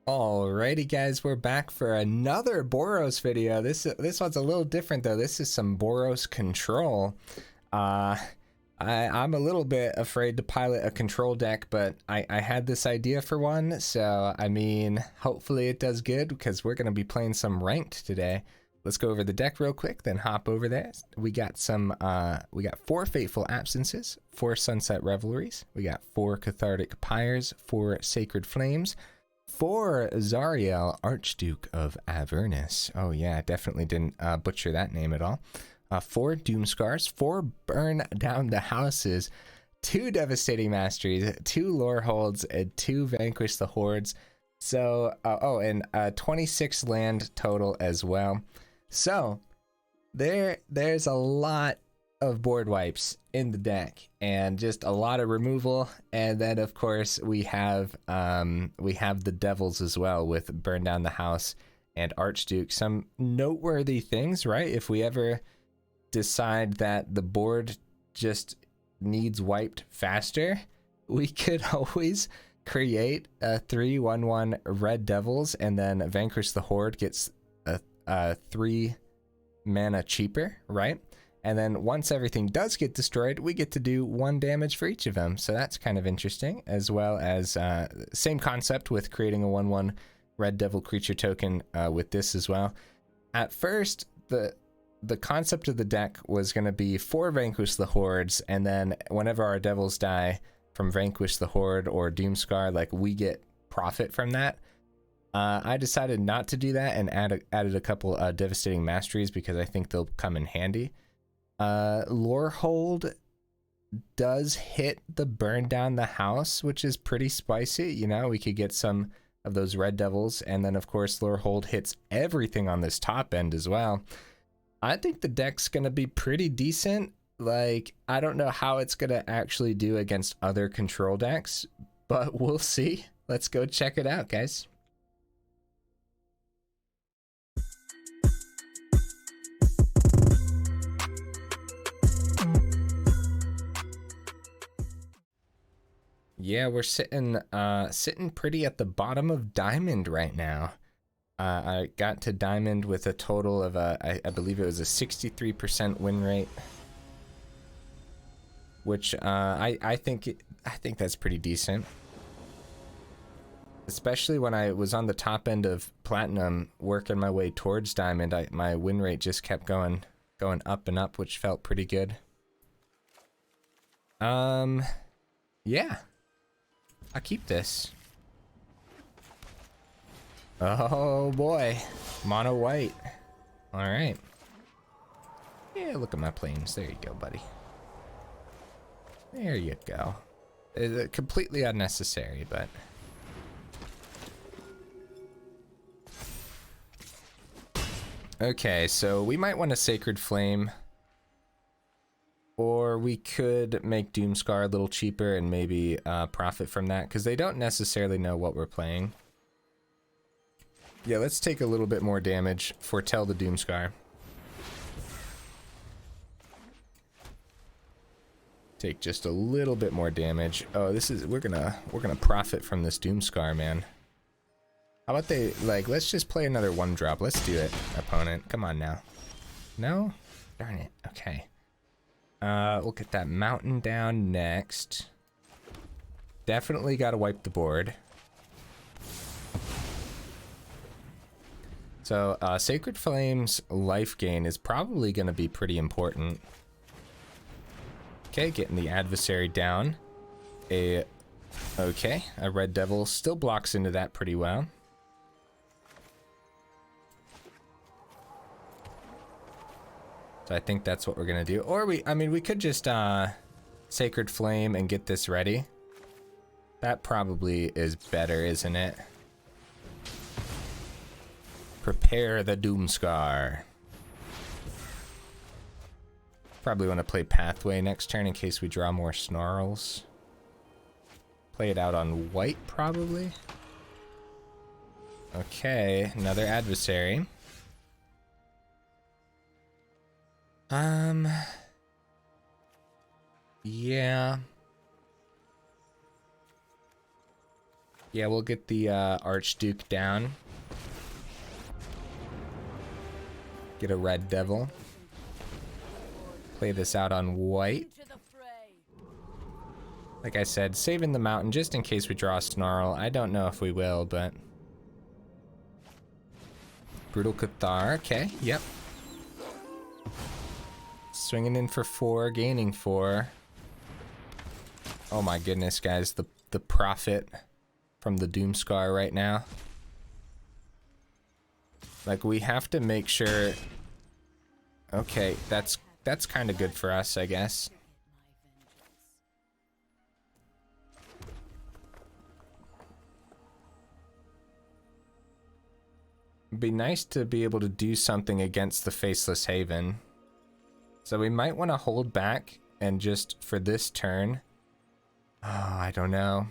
Alrighty guys, we're back for another Boros video. This one's a little different though. This is some Boros control. I'm a little bit afraid to pilot a control deck, but I had this idea for one, so I mean, hopefully it does good because we're gonna be playing some ranked today. Let's go over the deck real quick, then hop over there. We got 4 Fateful Absences, 4 Sunset Revelries, we got 4 Cathartic Pyres, 4 Sacred Flames, 4 Zariel, Archduke of Avernus. Oh yeah, definitely didn't butcher that name at all. 4 Doomskars, 4 Burn Down the Houses, 2 Devastating Masteries, 2 Loreholds, and 2 Vanquish the Hordes. So, and 26 land total as well. So, there's a lot of board wipes in the deck and just a lot of removal, and then of course we have the devils as well with Burn Down the House and Archduke. Some noteworthy things, right? If we ever decide that the board just needs wiped faster, we could always create a 3/1/1 red devils, and then Vanquish the Horde gets a 3 mana cheaper, right? And then once everything does get destroyed, we get to do 1 damage for each of them. So that's kind of interesting, as well as same concept with creating a 1/1 red devil creature token with this as well. At first, the concept of the deck was going to be 4 Vanquish the Hordes, and then whenever our devils die from Vanquish the Horde or Doomskar, like, we get profit from that. I decided not to do that and added a couple Devastating Masteries because I think they'll come in handy. Lorehold does hit the Burn Down the House, which is pretty spicy. You know, we could get some of those red devils, and then of course Lorehold hits everything on this top end as well. I think the deck's gonna be pretty decent. Like, I don't know how it's gonna actually do against other control decks, but we'll see. Let's go check it out, guys. Yeah, we're sitting pretty at the bottom of Diamond right now. I got to Diamond with a total of I believe it was a 63% win rate, which I think that's pretty decent. Especially when I was on the top end of Platinum, working my way towards Diamond, my win rate just kept going up and up, which felt pretty good. Yeah. I'll keep this. Oh boy, mono white. All right. Yeah, look at my planes. There you go, buddy. There you go. It's completely unnecessary, but okay. So we might want a Sacred Flame, or we could make Doomskar a little cheaper and maybe profit from that, because they don't necessarily know what we're playing. Yeah, let's take a little bit more damage. Foretell the Doomskar. Take just a little bit more damage. Oh, we're gonna profit from this Doomskar, man. How about let's just play another 1-drop. Let's do it, opponent. Come on now. No? Darn it. Okay. We'll get that mountain down next. Definitely gotta wipe the board. So, Sacred Flame's life gain is probably gonna be pretty important. Okay, getting the adversary down. A red devil still blocks into that pretty well. So I think that's what we're gonna do. Or we could just Sacred Flame and get this ready. That probably is better, isn't it? Prepare the Doomskar. Probably want to play Pathway next turn in case we draw more Snarls. Play it out on white, probably. Okay, another adversary. Yeah. Yeah, we'll get the Archduke down. Get a red devil. Play this out on white. Like I said, saving the mountain just in case we draw a Snarl. I don't know if we will, but... Brutal Cathar, okay, yep. Swinging in for 4, gaining 4. Oh my goodness, guys, the profit from the Doomskar right now. Like, we have to make sure... Okay, that's kind of good for us, I guess. It'd be nice to be able to do something against the Faceless Haven. So we might want to hold back and just for this turn. Oh, I don't know.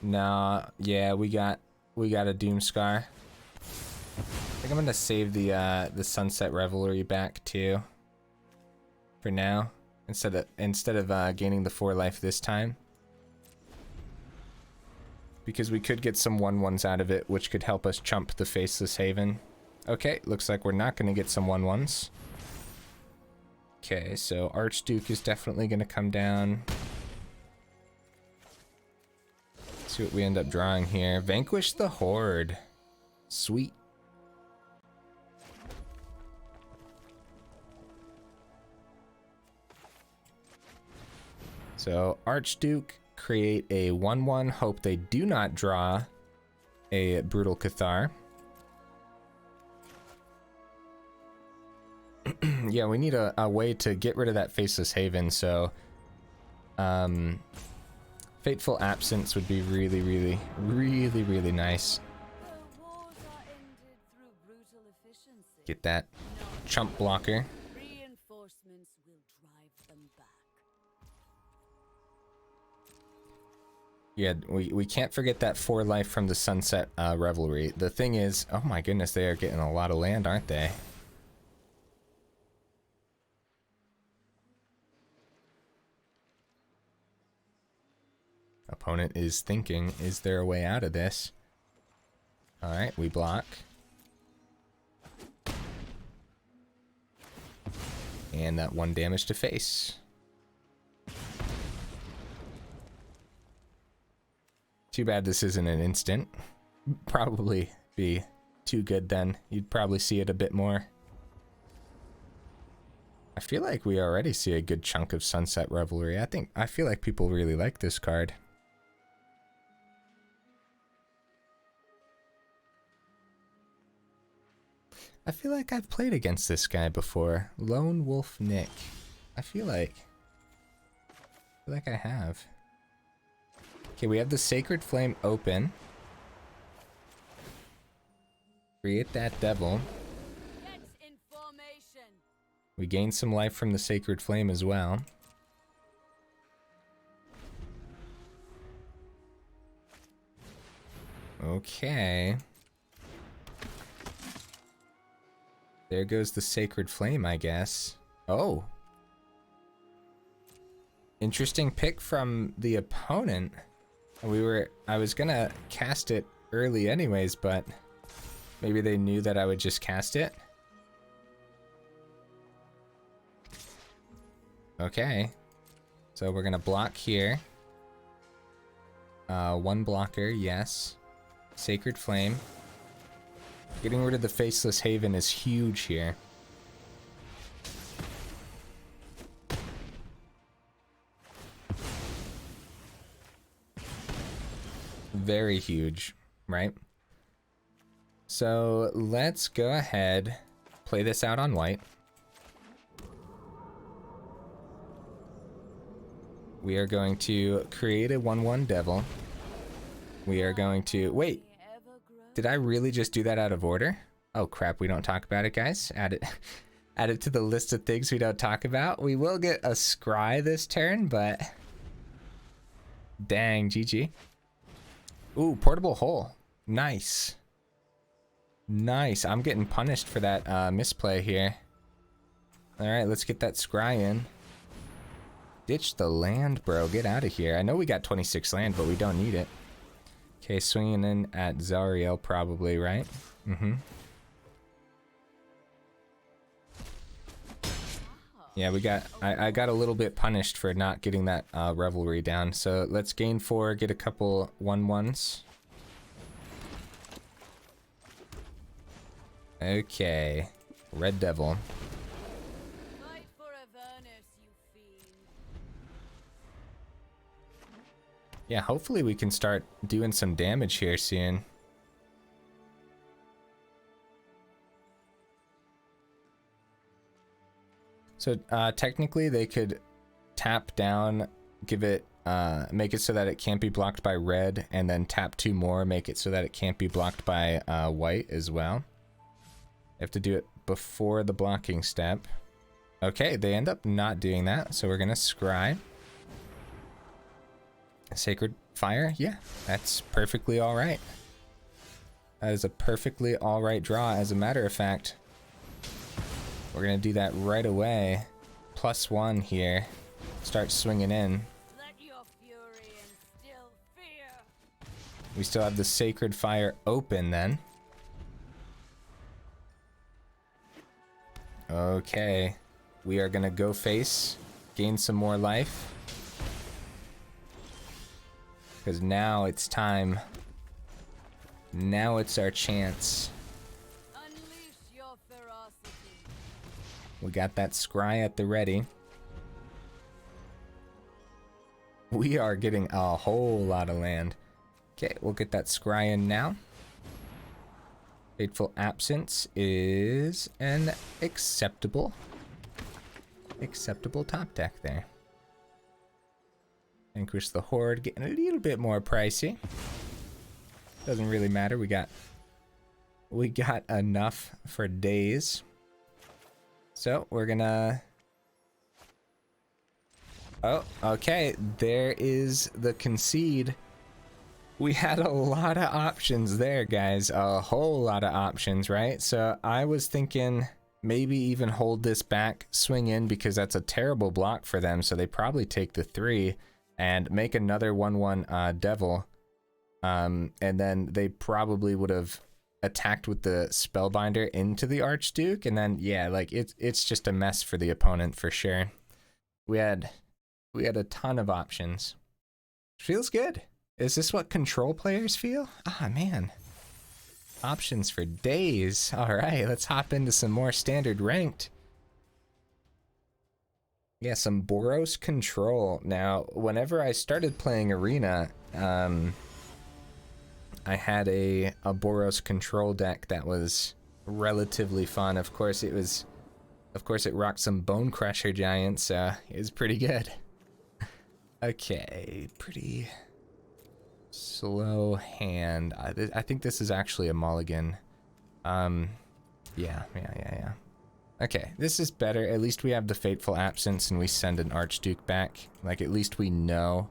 Nah, yeah, we got a Doomskar. I think I'm gonna save the Sunset Revelry back too. For now, instead of gaining the 4 life this time. Because we could get some 1/1s out of it, which could help us chump the Faceless Haven. Okay, looks like we're not going to get some 1/1s. Okay, so Archduke is definitely going to come down. Let's see what we end up drawing here. Vanquish the Horde. Sweet. So Archduke, create a 1/1, hope they do not draw a Brutal Cathar. Yeah, we need a way to get rid of that Faceless Haven, so Fateful Absence would be really nice. Get that chump blocker. Yeah, we can't forget that 4 life from the Sunset Revelry. The thing is, oh my goodness, they are getting a lot of land, aren't they? Opponent is thinking, is there a way out of this? Alright, we block. And that 1 damage to face. Too bad this isn't an instant. Probably be too good then. You'd probably see it a bit more. I feel like we already see a good chunk of Sunset Revelry. I feel like people really like this card. I feel like I've played against this guy before. Lone Wolf Nick. I feel like I have. Okay, we have the Sacred Flame open. Create that devil. We gain some life from the Sacred Flame as well. Okay. There goes the Sacred Flame, I guess. Oh. Interesting pick from the opponent. I was gonna cast it early anyways, but maybe they knew that I would just cast it. Okay. So we're gonna block here. 1 blocker, yes. Sacred Flame. Getting rid of the Faceless Haven is huge here. Very huge, right? So let's go ahead, play this out on white. We are going to create a 1/1 devil. We are going to... Wait! Did I really just do that out of order? Oh crap, we don't talk about it, guys. Add it to the list of things we don't talk about. We will get a scry this turn, but... Dang, GG. Ooh, Portable Hole. Nice. Nice. I'm getting punished for that misplay here. Alright, let's get that scry in. Ditch the land, bro. Get out of here. I know we got 26 land, but we don't need it. Okay, swinging in at Zariel probably, right? Mm-hmm. Yeah, we got, I got a little bit punished for not getting that Revelry down. So let's gain 4, get a couple 1/1s. Okay, Red Devil. Fight for Avernus, you fiend. Yeah, hopefully we can start doing some damage here soon. So technically they could tap down, give it, make it so that it can't be blocked by red, and then tap 2 more, make it so that it can't be blocked by white as well. You have to do it before the blocking step. Okay, they end up not doing that, so we're gonna scry. Sacred Fire, yeah, that's perfectly all right. That is a perfectly all right draw. As a matter of fact, we're gonna do that right away. +1 here. Start swinging in. Let your fury instill fear. We still have the Sacred Fire open then. Okay, we are gonna go face, gain some more life. Because now it's time. Now it's our chance. Unleash your ferocity. We got that scry at the ready. We are getting a whole lot of land. Okay, we'll get that scry in now. Fateful Absence is an acceptable top deck there. Vanquish the Horde, getting a little bit more pricey. Doesn't really matter. We got enough for days. So we're gonna. Oh, okay. There is the concede. We had a lot of options there, guys. A whole lot of options, right? So I was thinking maybe even hold this back, swing in, because that's a terrible block for them. So they probably take the 3 and make another 1/1 devil. And then they probably would have attacked with the Spellbinder into the Archduke. And then, yeah, like it's just a mess for the opponent for sure. We had a ton of options. Feels good. Is this what control players feel? Ah, man. Options for days. All right, let's hop into some more standard ranked. Yeah, some Boros control. Now, whenever I started playing Arena, I had a Boros control deck that was relatively fun. Of course, it rocked some Bone Crusher Giants, so it was pretty good. Okay, pretty slow hand. I think this is actually a mulligan. Yeah. Okay, this is better. At least we have the Fateful Absence and we send an Archduke back. Like, at least we know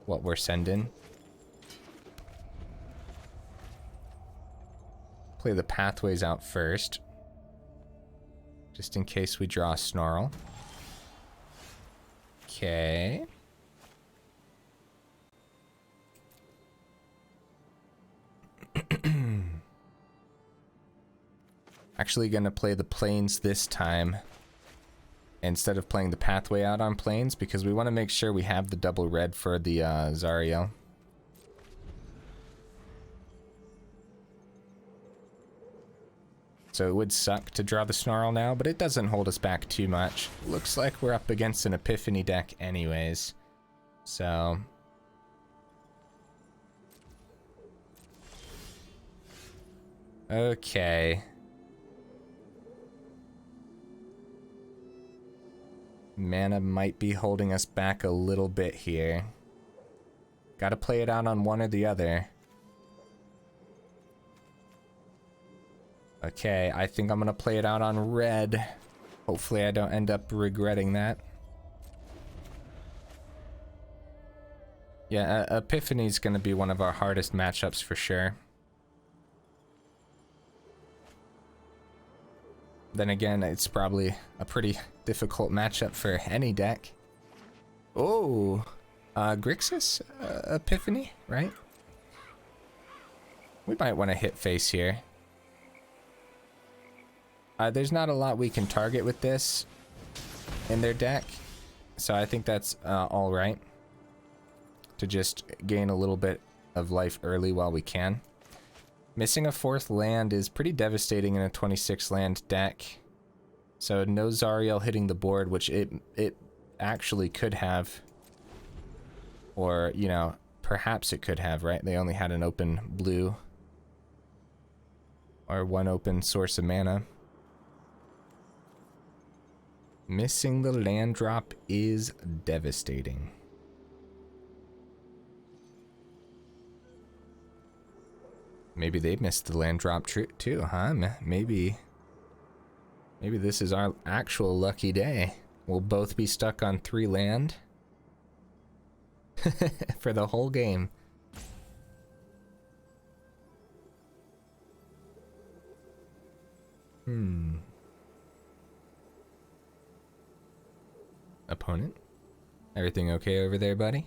what we're sending. Play the pathways out first, just in case we draw a Snarl. Okay. Actually gonna play the plains this time instead of playing the pathway out on plains, because we want to make sure we have the double red for the Zariel. So it would suck to draw the Snarl now, but it doesn't hold us back too much. Looks like we're up against an Epiphany deck anyways. So okay. Mana might be holding us back a little bit here. Gotta play it out on one or the other. Okay, I think I'm gonna play it out on red. Hopefully I don't end up regretting that. Yeah, Epiphany's gonna be one of our hardest matchups for sure. Then again, it's probably a pretty difficult matchup for any deck. Oh, Grixis Epiphany, right? We might want to hit face here. There's not a lot we can target with this in their deck, so I think that's all right to just gain a little bit of life early while we can. Missing a 4th land is pretty devastating in a 26 land deck, so no Zariel hitting the board, which it actually could have, or you know, perhaps it could have, right? They only had an open blue or one open source of mana. Missing the land drop is devastating. Maybe they missed the land drop too, huh? Maybe this is our actual lucky day. We'll both be stuck on 3 land for the whole game. Opponent? Everything okay over there, buddy?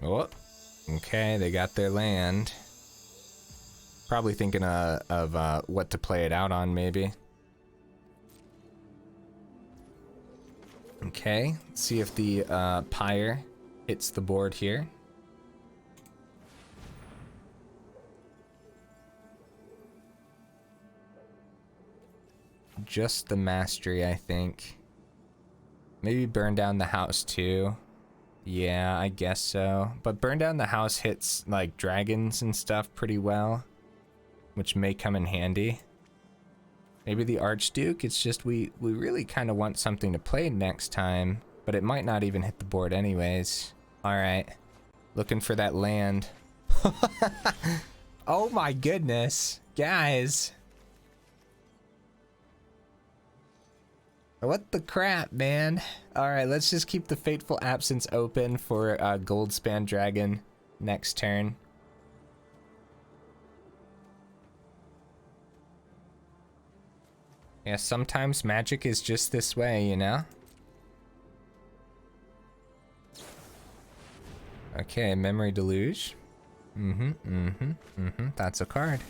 Oh, okay, they got their land. Probably thinking of what to play it out on, maybe. Okay, let's see if the Pyre hits the board here. Just the mastery, I think. Maybe burn down the house too. Yeah, I guess so. But burn down the house hits like dragons and stuff pretty well, which may come in handy. Maybe the Archduke. It's just we really kind of want something to play next time, but it might not even hit the board anyways. All right, looking for that land. Oh my goodness, guys. What the crap, man? Alright, let's just keep the Fateful Absence open for Goldspan Dragon next turn. Yeah, sometimes magic is just this way, you know? Okay, Memory Deluge. That's a card.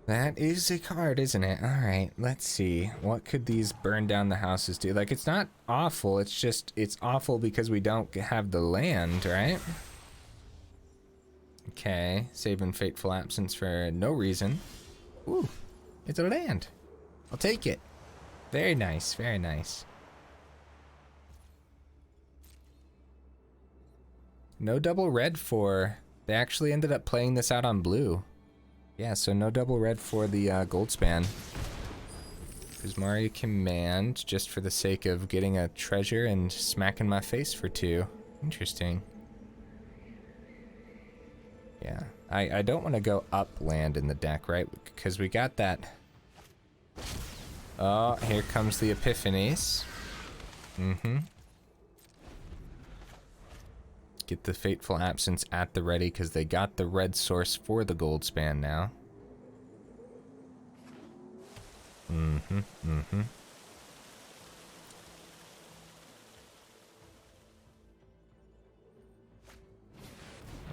That is a card, isn't it? Alright, let's see. What could these burn down the houses do? Like, it's not awful, it's just, it's awful because we don't have the land, right? Okay, saving Fateful Absence for no reason. Ooh, it's a land. I'll take it. Very nice, very nice. No double red for... They actually ended up playing this out on blue. Yeah, so no double red for the Goldspan. Prismari Command, just for the sake of getting a treasure and smacking my face for 2. Interesting. Yeah, I don't want to go up land in the deck, right? Because we got that... Oh, here comes the epiphanies. Get the Fateful Absence at the ready because they got the red source for the Goldspan now.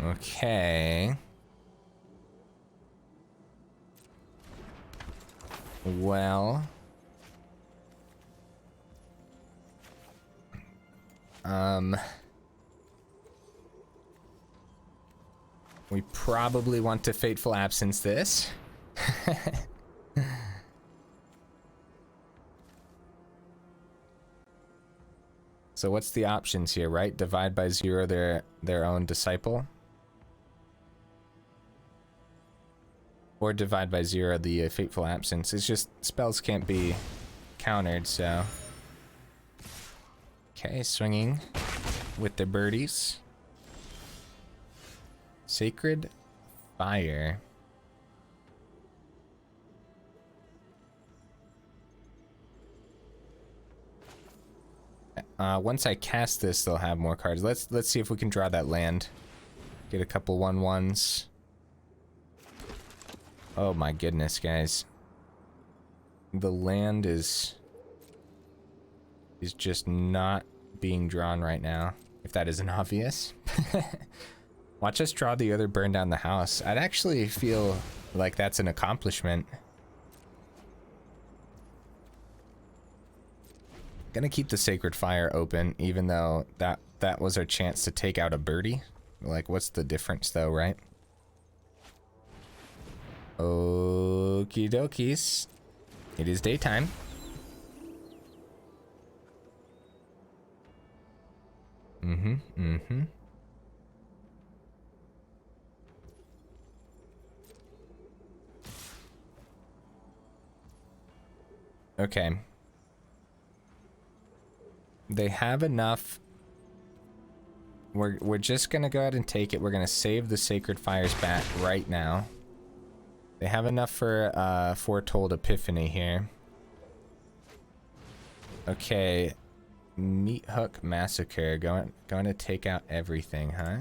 Okay. Well. We probably want to Fateful Absence this. So what's the options here, right? Divide by 0 their own disciple. Or divide by 0 the Fateful Absence. It's just spells can't be countered, so. Okay, swinging with the birdies. Sacred Fire. Once I cast this, they'll have more cards. Let's see if we can draw that land. Get a couple 1/1s. Oh my goodness, guys. The land is is just not being drawn right now, if that isn't obvious. Watch us draw the other burn down the house. I'd actually feel like that's an accomplishment. Gonna keep the Sacred Fire open, even though that was our chance to take out a birdie. Like, what's the difference though, right? Okie dokies. It is daytime. Okay. They have enough. We're just gonna go ahead and take it. We're gonna save the Sacred Fire's bat right now. They have enough for Foretold Epiphany here. Okay. Meat Hook Massacre. Going to take out everything, huh?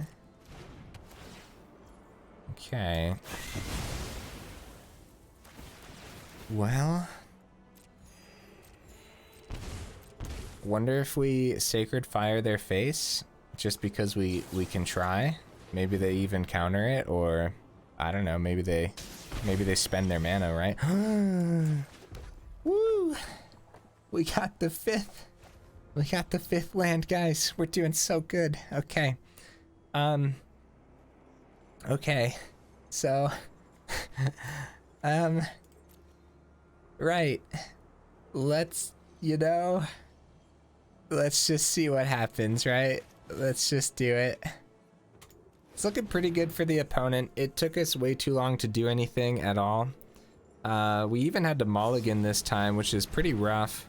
Okay. Well, wonder if we Sacred Fire their face just because we can try. Maybe they even counter it, or I don't know, maybe they spend their mana, right? Woo! We got the fifth. We got the fifth land, guys. We're doing so good. Okay. Okay. So right. Let's just see what happens, right? Let's just do it. It's looking pretty good for the opponent. It took us way too long to do anything at all. We even had to mulligan this time, which is pretty rough.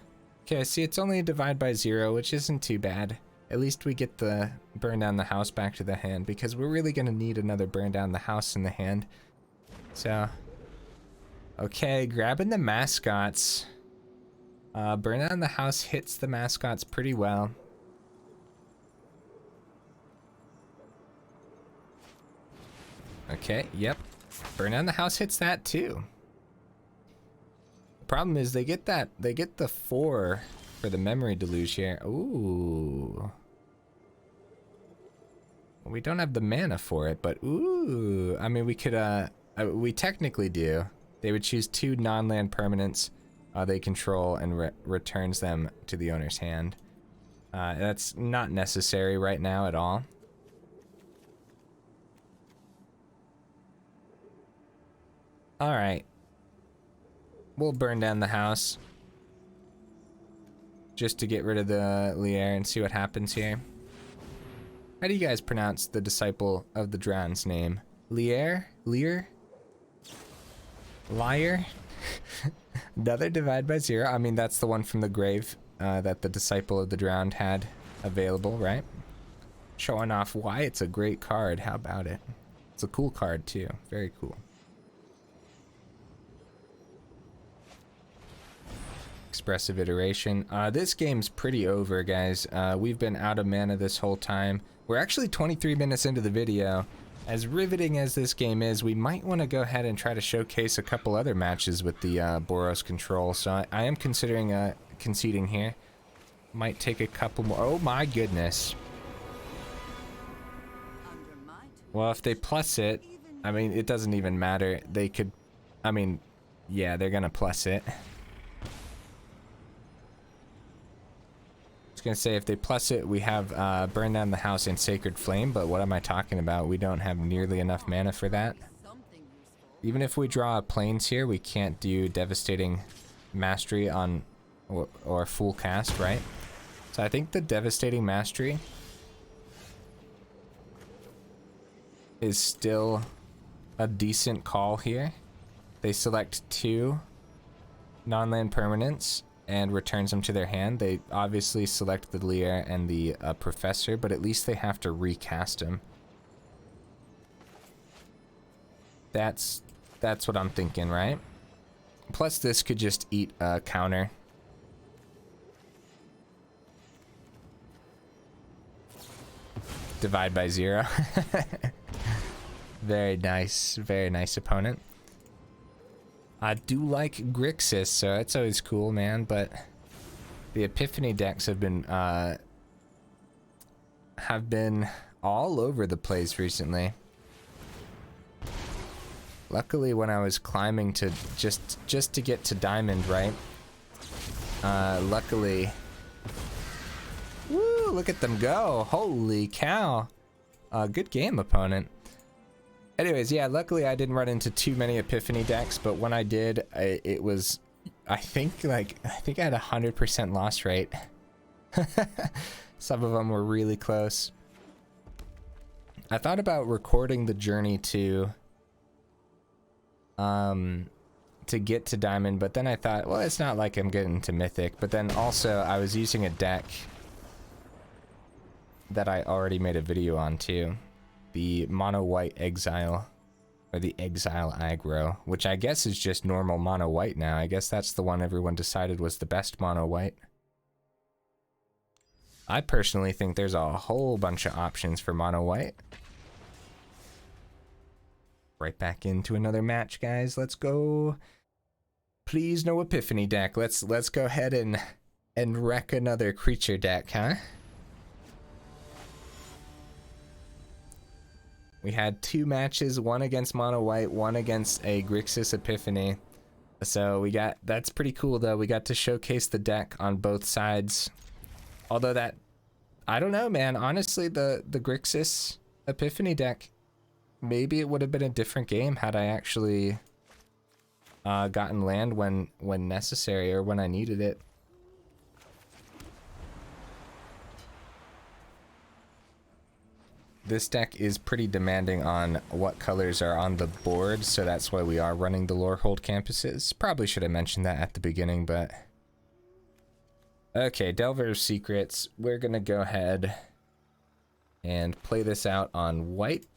Okay, see, it's only a divide by 0, which isn't too bad. At least we get the burn down the house back to the hand, because we're really gonna need another burn down the house in the hand. So, okay, grabbing the mascots. Burn down the house hits the mascots pretty well. Okay, yep. Burn down the house hits that too. Problem is they get the 4 for the memory deluge here. Ooh. We don't have the mana for it, but ooh. I mean, we could, we technically do. They would choose 2 non-land permanents they control and returns them to the owner's hand. That's not necessary right now at all. All right. We'll burn down the house just to get rid of the Lier and see what happens here. How do you guys pronounce the Disciple of the Drowned's name? Lier? Lear? Liar? Another divide by 0. I mean, that's the one from the grave that the Disciple of the Drowned had available, right? Showing off why it's a great card. How about it? It's a cool card too. Very cool. Expressive Iteration. This game's pretty over, guys. We've been out of mana this whole time. We're actually 23 minutes into the video. As riveting as this game is, we might want to go ahead and try to showcase a couple other matches with the Boros control. So I am considering conceding here. Might take a couple more. Oh my goodness. Well, if they plus it, I mean, it doesn't even matter. They could, I mean, yeah, they're gonna plus it. I was gonna say, if they plus it, we have Burn Down the House and Sacred Flame, but what am I talking about? We don't have nearly enough mana for that. Even if we draw planes here, we can't do Devastating Mastery on or full cast, right? So I think the Devastating Mastery is still a decent call here. They select 2 non-land permanents and returns them to their hand. They obviously select the Lier and the Professor, but at least they have to recast him. That's what I'm thinking, right? Plus this could just eat a counter. Divide by 0. Very nice opponent. I do like Grixis, so it's always cool, man, but The epiphany decks have been all over the place recently. Luckily, when I was climbing to just to get to diamond, right? Luckily, woo! Look at them go! Holy cow! Good game, opponent. Anyways, yeah. Luckily, I didn't run into too many epiphany decks, but when I did, it was, I think I had 100% loss rate. Some of them were really close. I thought about recording the journey to get to diamond, but then I thought, well, it's not like I'm getting to mythic. But then also I was using a deck that I already made a video on too, the mono white exile, or the exile aggro, which I guess is just normal mono white now. I guess that's the one everyone decided was the best mono white. I personally think there's a whole bunch of options for mono white. Right back into another match, guys. Let's go. Please, no epiphany deck. Let's go ahead and wreck another creature deck, huh? We had 2 matches, one against mono white, one against a Grixis epiphany. So that's pretty cool though. We got to showcase the deck on both sides. Although that, I don't know, man. Honestly, the Grixis epiphany deck, maybe it would have been a different game had I actually gotten land when necessary or when I needed it. This deck is pretty demanding on what colors are on the board, so that's why we are running the Lorehold campuses. Probably should have mentioned that at the beginning, but... Okay, Delver's Secrets. We're gonna go ahead and play this out on white.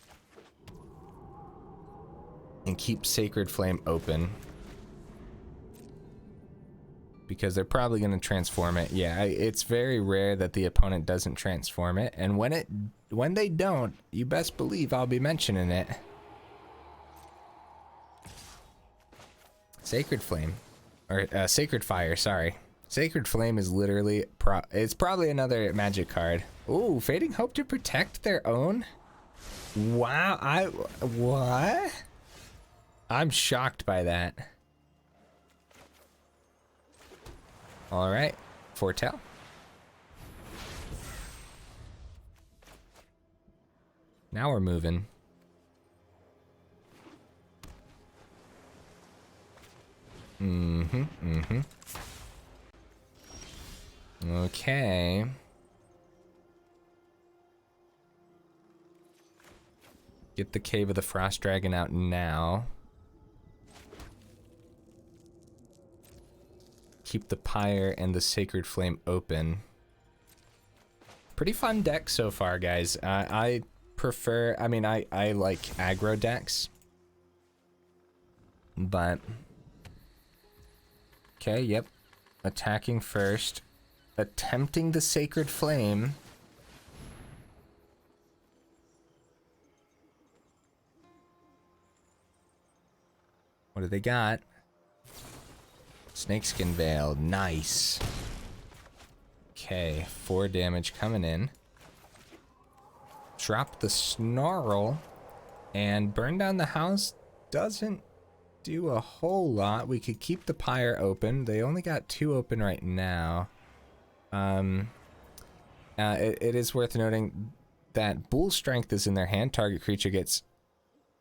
And keep Sacred Flame open. Because they're probably going to transform it. Yeah, it's very rare that the opponent doesn't transform it. And when they don't, you best believe I'll be mentioning it. Sacred Flame. Or Sacred Fire, sorry. Sacred Flame is literally... it's probably another magic card. Ooh, Fading Hope to protect their own? Wow, what? I'm shocked by that. All right, Foretell. Now we're moving. Okay. Get the Cave of the Frost Dragon out now. Keep the Pyre and the Sacred Flame open. Pretty fun deck so far, guys. I prefer, I mean, I like aggro decks. But... Okay, yep. Attacking first. Attempting the Sacred Flame. What do they got? Snakeskin Veil, nice. Okay, 4 damage coming in. Drop the Snarl, and burn down the house doesn't do a whole lot. We could keep the Pyre open. They only got 2 open right now. It is worth noting that Bull Strength is in their hand. Target creature gets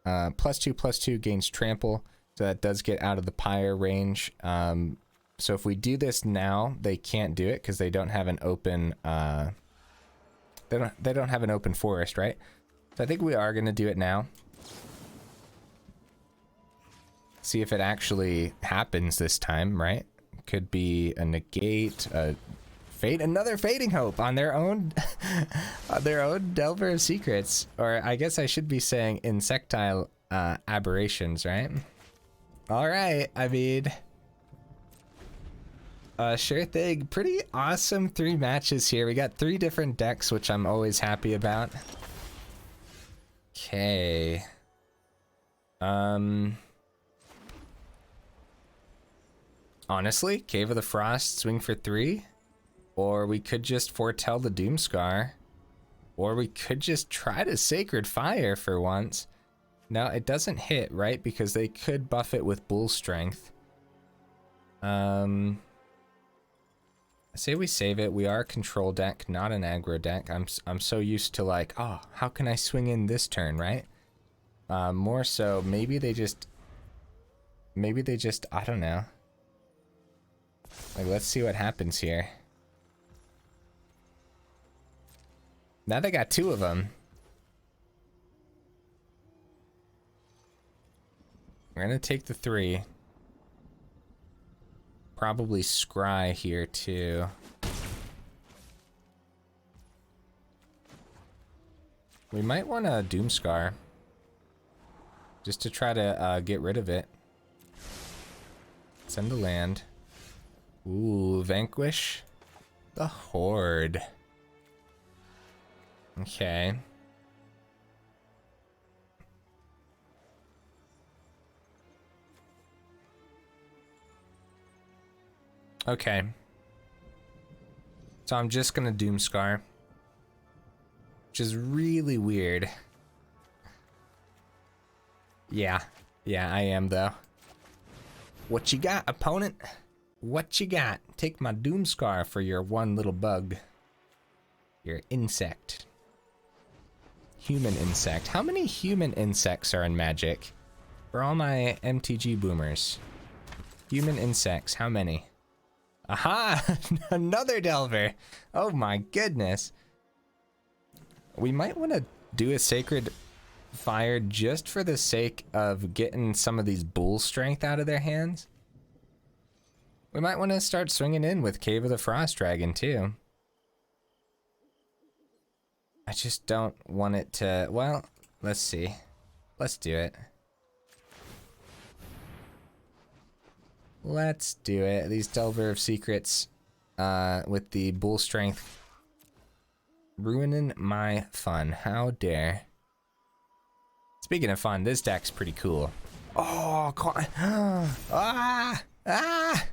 +2/+2, gains trample. So that does get out of the Pyre range. So if we do this now, they can't do it because they don't have an open. They don't have an open forest, right? So I think we are gonna do it now. See if it actually happens this time, right? Could be a negate, a fate, another Fading Hope on their own, on their own Delver of Secrets, or I guess I should be saying insectile aberrations, right? All right, I mean, sure thing. Pretty awesome 3 matches here. We got 3 different decks, which I'm always happy about. Okay. Honestly, Cave of the Frost, swing for 3. Or we could just foretell the Doomskar. Or we could just try to Sacred Fire for once. No, it doesn't hit, right? Because they could buff it with Bull Strength. I say we save it. We are a control deck, not an aggro deck. I'm so used to like, oh, how can I swing in this turn, right? More so, maybe they just, I don't know. Like, let's see what happens here. Now they got two of them. We're gonna take the 3. Probably scry here too. We might want a Doomskar. Just to try to get rid of it. Send a land. Ooh, Vanquish the Horde. Okay. Okay. So I'm just gonna Doomskar. Which is really weird. Yeah, I am though. What you got, opponent? What you got? Take my Doomskar for your one little bug. Your insect. Human insect. How many human insects are in Magic? For all my MTG boomers. Human insects, how many? Aha! Another Delver! Oh my goodness. We might want to do a Sacred Fire just for the sake of getting some of these Bull Strength out of their hands. We might want to start swinging in with Cave of the Frost Dragon too. I just don't want it to, well, let's see. Let's do it. Let's do it. These Delver of Secrets with the Bull Strength ruining my fun. How dare. Speaking of fun, this deck's pretty cool. Oh, ah!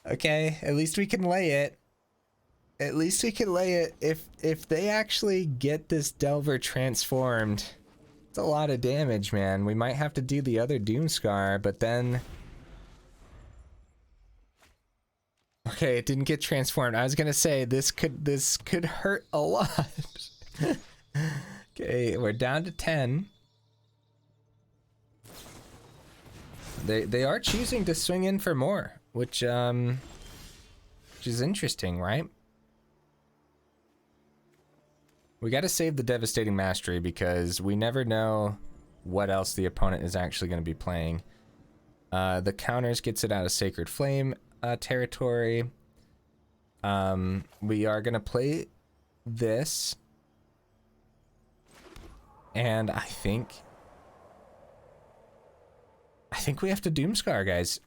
Okay, at least we can lay it. At least we can lay it. If they actually get this Delver transformed, it's a lot of damage, man. We might have to do the other Doomskar, but then... Okay, it didn't get transformed. I was gonna say this could hurt a lot. Okay, we're down to 10. They are choosing to swing in for more, which is interesting, right? We got to save the Devastating Mastery because we never know what else the opponent is actually going to be playing. The counters gets it out of Sacred Flame territory. We are going to play this. And I think we have to Doomskar, guys.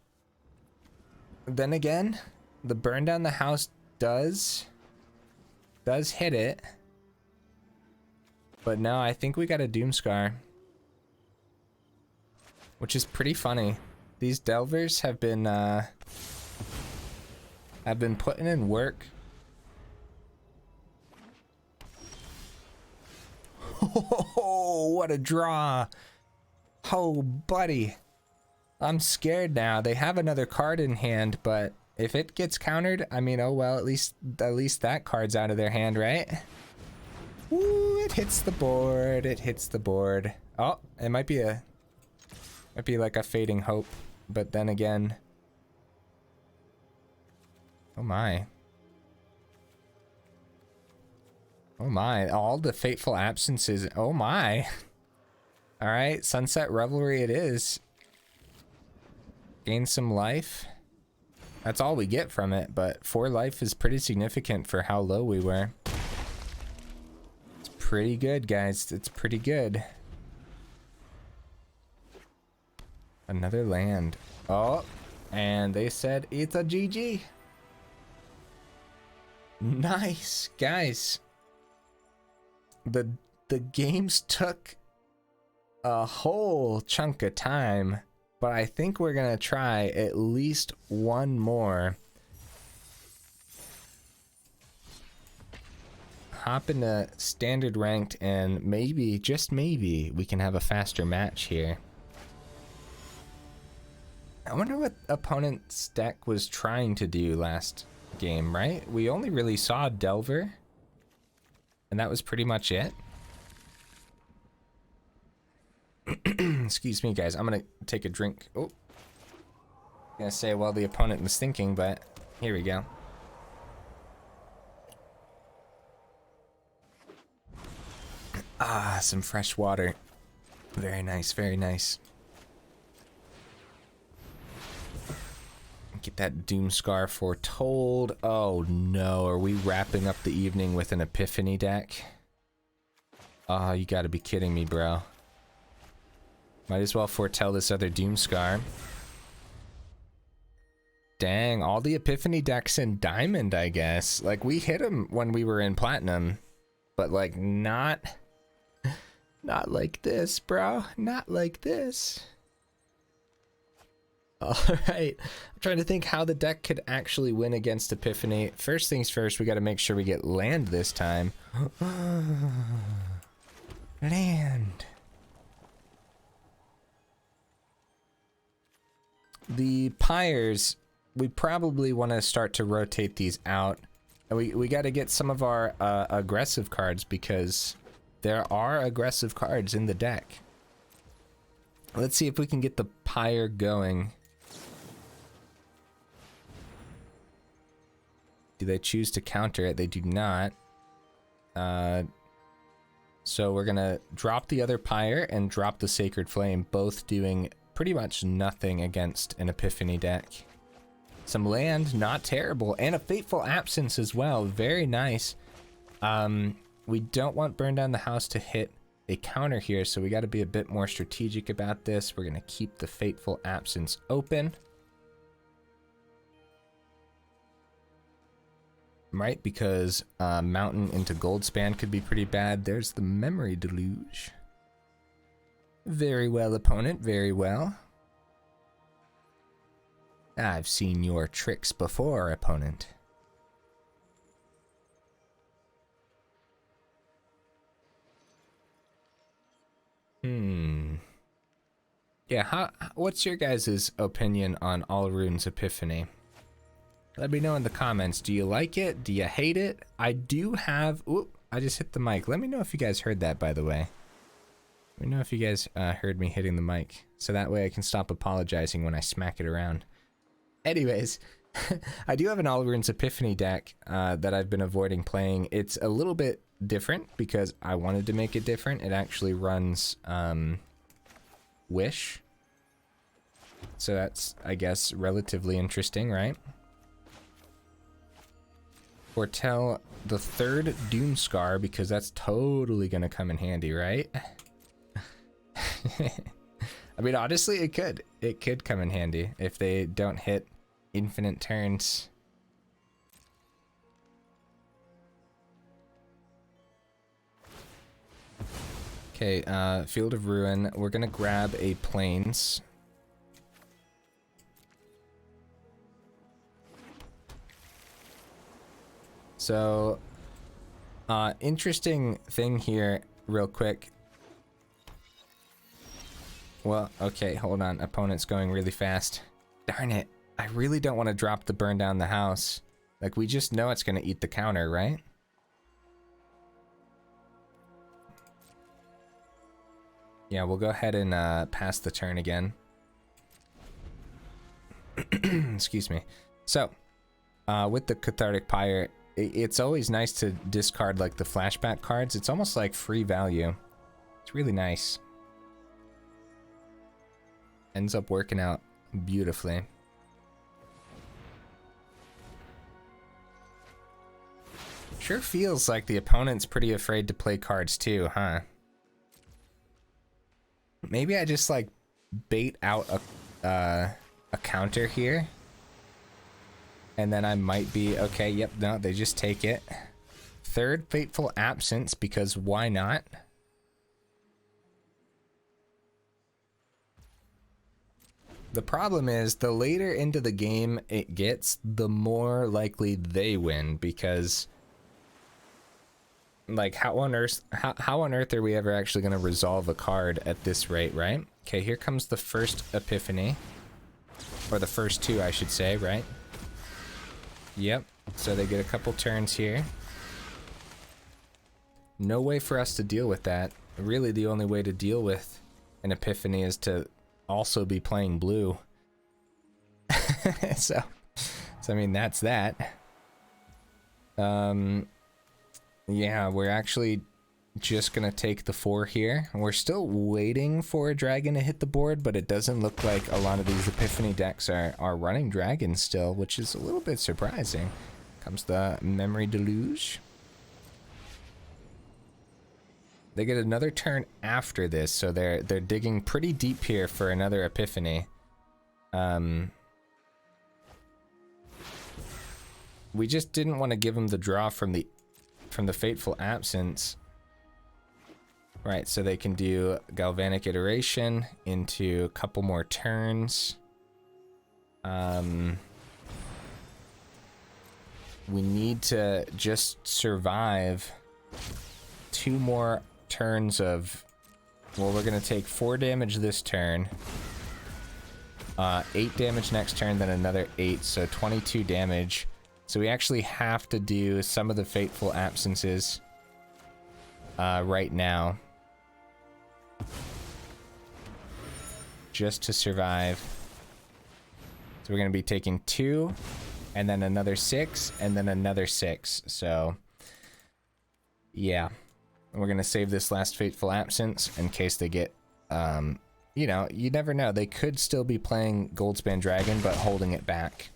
Then again, the burn down the house does hit it. But no, I think we got a Doomskar. Which is pretty funny. These Delvers have been putting in work. Oh, what a draw. Oh, buddy. I'm scared now. They have another card in hand, but if it gets countered, I mean, oh well, at least that card's out of their hand, right? Ooh, it hits the board. It hits the board. Oh, it might be like a fading hope, but then again, oh my. Oh my, all the Fateful Absences. Oh my. All right, Sunset Revelry it is. Gain some life. That's all we get from it, but 4 life is pretty significant for how low we were. It's pretty good, guys. It's pretty good. Another land. Oh, and they said it's a GG. Nice, guys. The games took a whole chunk of time, but I think we're gonna try at least one more. hop into standard ranked and maybe, just maybe, we can have a faster match here. I wonder what opponent's deck was trying to do last game, right? We only really saw Delver, and that was pretty much it. Excuse me, guys. I'm gonna take a drink. Oh, I'm gonna say while the opponent was thinking, but here we go. Ah, some fresh water. Very nice, very nice. Get that Doomskar foretold. Oh no, are we wrapping up the evening with an epiphany deck? Oh, you gotta be kidding me, bro. Might as well foretell this other Doomskar. Dang, all the epiphany decks in Diamond, I guess. Like, we hit them when we were in Platinum, but like not like this, bro. Not like this. Alright, I'm trying to think how the deck could actually win against Epiphany. First things first, we gotta make sure we get land this time. Land. The Pyres, we probably want to start to rotate these out. And we gotta get some of our aggressive cards because there are aggressive cards in the deck. Let's see if we can get the Pyre going. Do they choose to counter it? They do not. So we're gonna drop the other Pyre and drop the Sacred Flame, both doing pretty much nothing against an Epiphany deck. Some land, not terrible, and a Fateful Absence as well, very nice. We don't want Burn Down the House to hit a counter here, so we gotta be a bit more strategic about this. We're gonna keep the Fateful Absence open. Right, because Mountain into Goldspan could be pretty bad. There's the Memory Deluge. Very well, opponent, very well. I've seen your tricks before, opponent. Yeah, what's your guys' opinion on Alrun's Epiphany? Let me know in the comments. Do you like it? Do you hate it? I do have... Oop, I just hit the mic. Let me know if you guys heard that, by the way. Let me know if you guys heard me hitting the mic. So that way I can stop apologizing when I smack it around. Anyways, I do have an Alrun's Epiphany deck that I've been avoiding playing. It's a little bit different because I wanted to make it different. It actually runs Wish. So that's, I guess, relatively interesting, right? Foretell the third Doomskar because that's totally gonna come in handy, right? I mean, honestly, it could. It could come in handy if they don't hit infinite turns. Okay, Field of Ruin. We're gonna grab a Plains. So, interesting thing here, real quick. Well, okay, hold on. Opponent's going really fast. Darn it. I really don't want to drop the Burn Down the House. Like, we just know it's going to eat the counter, right? Yeah, we'll go ahead and pass the turn again. Excuse me. So, with the Cathartic Pyre, it's always nice to discard like the flashback cards. It's almost like free value. It's really nice. Ends up working out beautifully. Sure feels like the opponent's pretty afraid to play cards too, huh? Maybe I just like bait out a counter here. And then I might be, okay, yep, no, they just take it. Third Fateful Absence, because why not? The problem is, the later into the game it gets, the more likely they win, because Like, how on earth are we ever actually going to resolve a card at this rate, right? Okay, here comes the first epiphany. Or the first two, I should say, right? Yep, so they get a couple turns here. No way for us to deal with that. Really, the only way to deal with an epiphany is to also be playing blue. so I mean, that's that. Yeah, we're actually just gonna take the 4 here. We're still waiting for a dragon to hit the board, but it doesn't look like a lot of these epiphany decks are running dragons still, which is a little bit surprising. Comes the Memory Deluge. They get another turn after this, so they're digging pretty deep here for another epiphany. We just didn't want to give them the draw from the Fateful Absence. Right, so they can do Galvanic Iteration into a couple more turns. We need to just survive 2 more turns of... Well, we're going to take 4 damage this turn. 8 damage next turn, then another 8, so 22 damage. So we actually have to do some of the Fateful Absences right now. Just to survive. So we're going to be taking 2, and then another 6, and then another 6. So, yeah. We're going to save this last Fateful Absence in case they get, you know, you never know. They could still be playing Goldspan Dragon, but holding it back.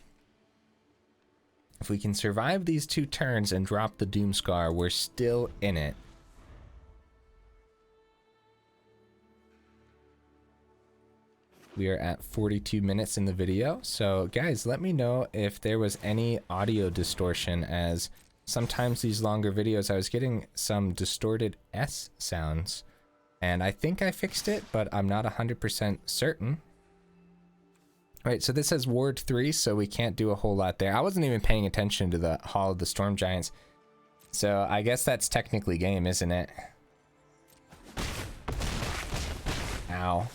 If we can survive these 2 turns and drop the Doomskar, we're still in it. We are at 42 minutes in the video. So guys, let me know if there was any audio distortion, as sometimes these longer videos I was getting some distorted S sounds. And I think I fixed it, but I'm not 100% certain. Alright, so this says Ward 3, so we can't do a whole lot there. I wasn't even paying attention to the Hall of the Storm Giants. So I guess that's technically game, isn't it? Ow.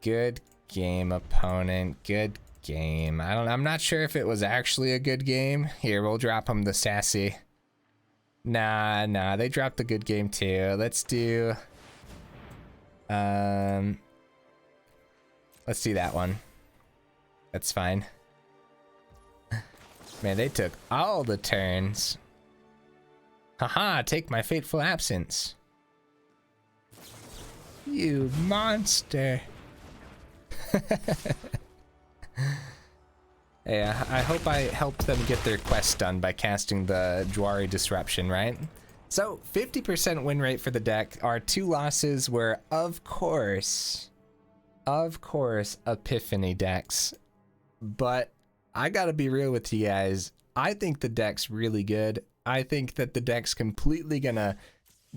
Good game, opponent. Good game. I'm not sure if it was actually a good game. Here, we'll drop them the sassy. Nah, they dropped the good game too. Let's do... Let's do that one. That's fine. Man, they took all the turns. Haha, take my Fateful Absence. You monster. Yeah, I hope I helped them get their quest done by casting the Jwari Disruption, right? So, 50% win rate for the deck. Our 2 losses were, of course, Epiphany decks. But I gotta be real with you guys. I think the deck's really good. I think that the deck's completely gonna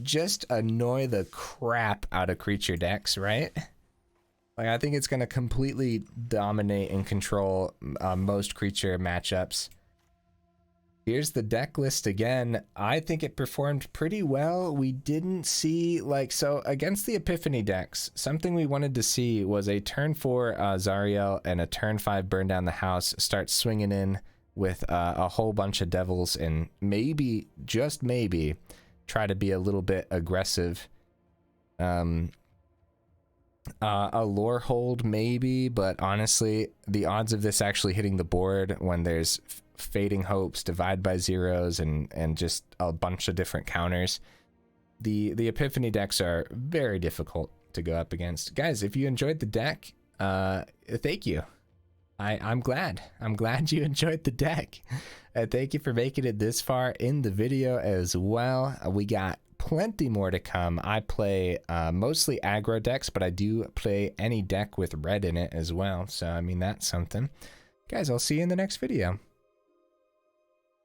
just annoy the crap out of creature decks, right? Like, I think it's gonna completely dominate and control most creature matchups. Here's the deck list again. I think it performed pretty well. We didn't see, like, so against the Epiphany decks, something we wanted to see was a turn 4 Zariel and a turn 5 Burn Down the House start swinging in with a whole bunch of devils, and maybe, just maybe, try to be a little bit aggressive. A Lorehold maybe, but honestly, the odds of this actually hitting the board when there's Fading Hopes, Divide by Zeros, and just a bunch of different counters, the Epiphany decks are very difficult to go up against. Guys, if you enjoyed the deck, thank you. I'm glad you enjoyed the deck. Thank you for making it this far in the video as well. We got plenty more to come. I play mostly aggro decks, but I do play any deck with red in it as well. So, I mean, that's something. Guys, I'll see you in the next video.